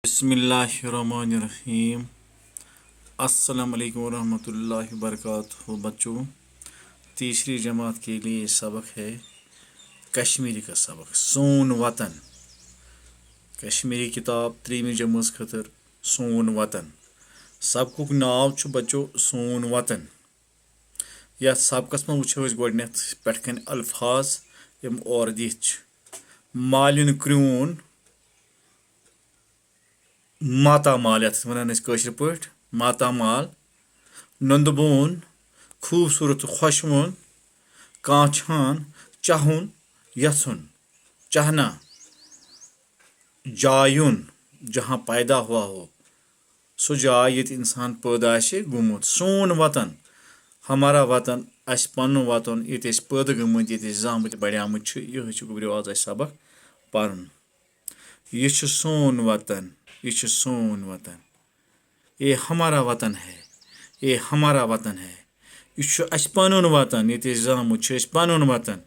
बिस्मिल्लाहिर्रहमानिर्रहीम। अस्सलाम वालेकुम वरहमतुल्लाहि वबरकातुहू। बच्चों, तीसरी जमात के लिए सबक है कश्मीरी का सबक सोन वतन। कश्मीरी किताब त्रीमी जमात खतर सोन वतन। सबकुक नाव छु बच्चों सोन वतन। या सबकस में वुचो गोडनेथ पेठ कन अल्फाज यम और दिथ छु। मालिन क्रून मातामाल यथ वनान कशर पठ मातामाल। नंदबोन खूबसूरत खुशवुन। काछान चाहुन यथुन चाहना। जायुन जहाँ पैदा हुआ हो सो जाय ये इंसान पैदा गुमुत। सोन वतन हमारा वतन अस पन्न वतन ये पैदा गमत ये जामत बड़ियामत यह गुजरो आज सबक पर्न। ये सोन वतन, ये सोन वतन, ये हमारा वतन है, ये हमारा वतन है। ये अस पनुन वतन ये जामुत पनुन वतन।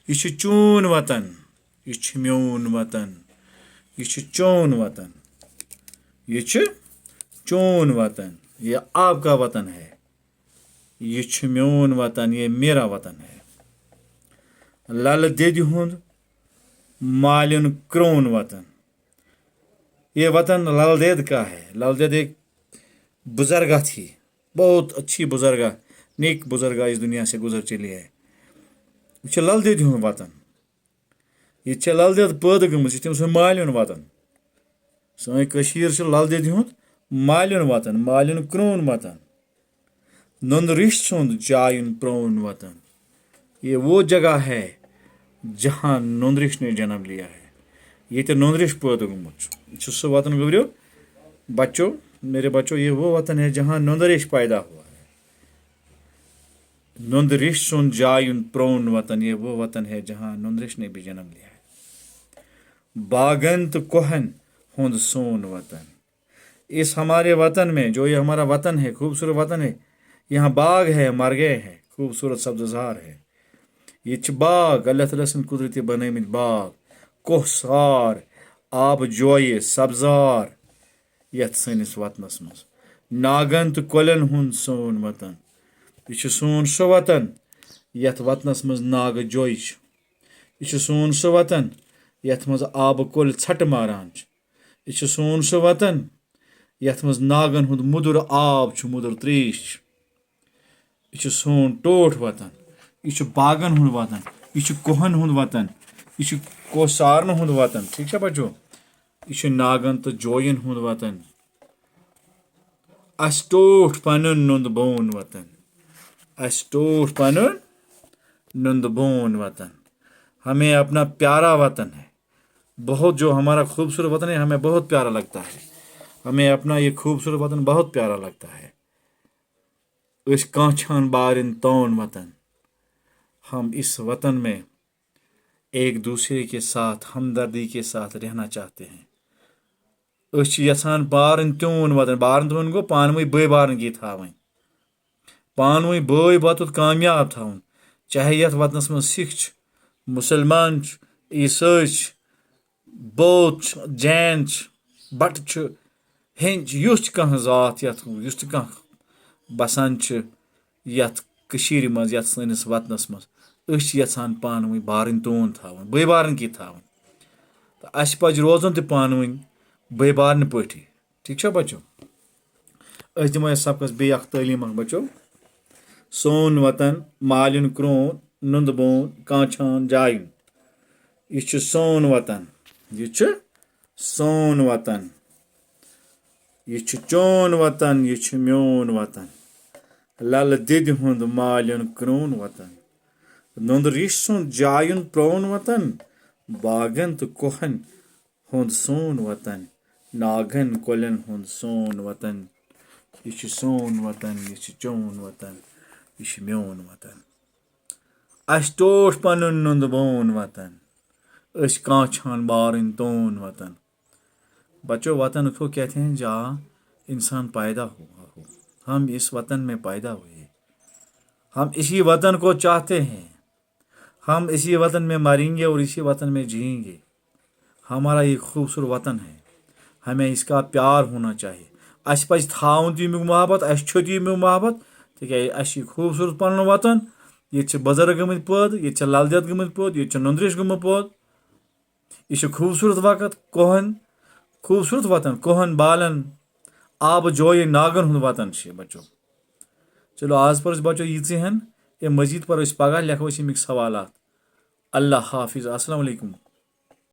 ये चून वतन, ये म्योन वतन, ये चौन वतन, ये चौन वतन, ये आपका वतन है। ये म्योन वतन, ये मेरा वतन है। लल दद हुंद मालिन क्रोन वतन। ये वतन लल देद का है। लल देद एक बुजुर्गा थी, बहुत अच्छी बुजुर्गा, नेक बुजुर्गा इस दुनिया से गुजर चली है। ये लल देद हुंद वतन। ये लल देद पैदा गम तम मालिन वतन। सन कशीर लल देद हुंद मालिन वतन, मालिन क्रोन वतन। नंद रिश सुंद जायुन प्रोन वतन। ये वो जगह है जहाँ नंदरिश ने जन्म लिया है। ये तो नंदरिश पैदा गुमुत सह वतन गुजरो। बच्चों, मेरे बच्चों, ये वो वतन है जहाँ नंदरिश पैदा हुआ है। नंदरिश सुन जायुन प्रोन वतन, ये वो वतन है जहाँ नंदरिश ने भी जन्म लिया है। बागंत कोहन हुंद सोन वतन। इस हमारे वतन में, जो ये हमारा वतन है, खूबसूरत वतन है, यहाँ बाग है, मरगे है, खूबसूरत सब्जजार है। ये बाग अल्लाह ताला सन कुदरती बनमित बाग, कोहसार, आब जोय, सब्जार यथ सनिस वतनस मज। नागन तो कोलन हुंद सोन वतन। यह सोन सह वतन यथ वतनस मज नाग जोय। यह सोन सह वतन यथ मज आब कोल छट मारान। यह सोन सह वतन यथ मज नागन हुंद मुदुर आब, मुदुर त्रेश। यह सोन टोठ वतन। यह बागन हुंद वतन। यह कोहन हुंद वतन। यह कोसारन हुंद वतन। ठीक है बच्चों, यह नागन तो जोयन हुंद वतन। अस टोठ पनुन नुंद बोन वतन। अस टोठ पनुन नुंद बोन वतन। हमें अपना प्यारा वतन है बहुत, जो हमारा खूबसूरत वतन है, हमें बहुत प्यारा लगता है। हमें अपना ये खूबसूरत वतन बहुत प्यारा लगता है। इस कांछान बारिन तौन वतन। हम इस वतन में एक दूसरे के साथ हमदर्दी के साथ रहना चाहते हैं। यसान बारन त्योन वतन। बारन त्योन गो पानवे बे बारन की थावन, पानवे बे बतुत कामयाब थावन। चाहे यथ वतनस में सिख, मुसलमान, ईसाई, बौद्ध, जैन, बट, हिंद, युथ कह जात यथ युथ कह बसान यथ कशीर मज, यथ सनिस वतनस मज, यसान पानवे बारन तोन थावन, बे बारन की थावन। तो अस पज रोजन तो पानवे बे बारन पठी। ठीक है बच्चों, दिमो सबकस बे तालीम बच्चों। सोन वतन, मालिन क्रोन, नुंद बोन, काछान जायुन। यह सोन वतन, यह सोन वतन, यह चौन वतन, यह म्योन वतन। लल दद हुंद मालिन क्रोन वतन। नंद रिश सुंद जायुन प्रोन वतन। बागन तो कोहन हुंद सोन वतन। नागन कोलन हुंद सोन वतन। यह सोन वतन, यह चौन वतन, यह म्योन वतन। अस टोठ पनुन नुंद बोन वतन। अस काछान बारन तोन वतन। बच्चों, वतन को कहते हैं जहाँ इंसान पैदा हुआ हो। हम इस वतन में पैदा हुए, हम इसी वतन को चाहते हैं। हम इसी वतन में मरेंगे और इसी वतन में जिएंगे। हमारा ये खूबसूरत वतन है। हमें इसका प्यार होना चाहिए। अस पज थाउन तमिक मोहब्बत, अस तमिक मोहब्बत तिक खूबसूरत पन वतन। ये बुजुर्ग गमत पद, ये लल देद गमत पद, ये नुंद्रिश गमत पद। यह खूबसूरत वक़्त कोहन, खूबसूरत वतन कोहन बालन आब जोय नागन हुंद वतन बच्चों। चलो आज पर बच्चों ये हन, ये मजीद पर पगह लेखो अमिक सवाल। अल्लाह हाफिज़। अस्सलाम वालेकुम।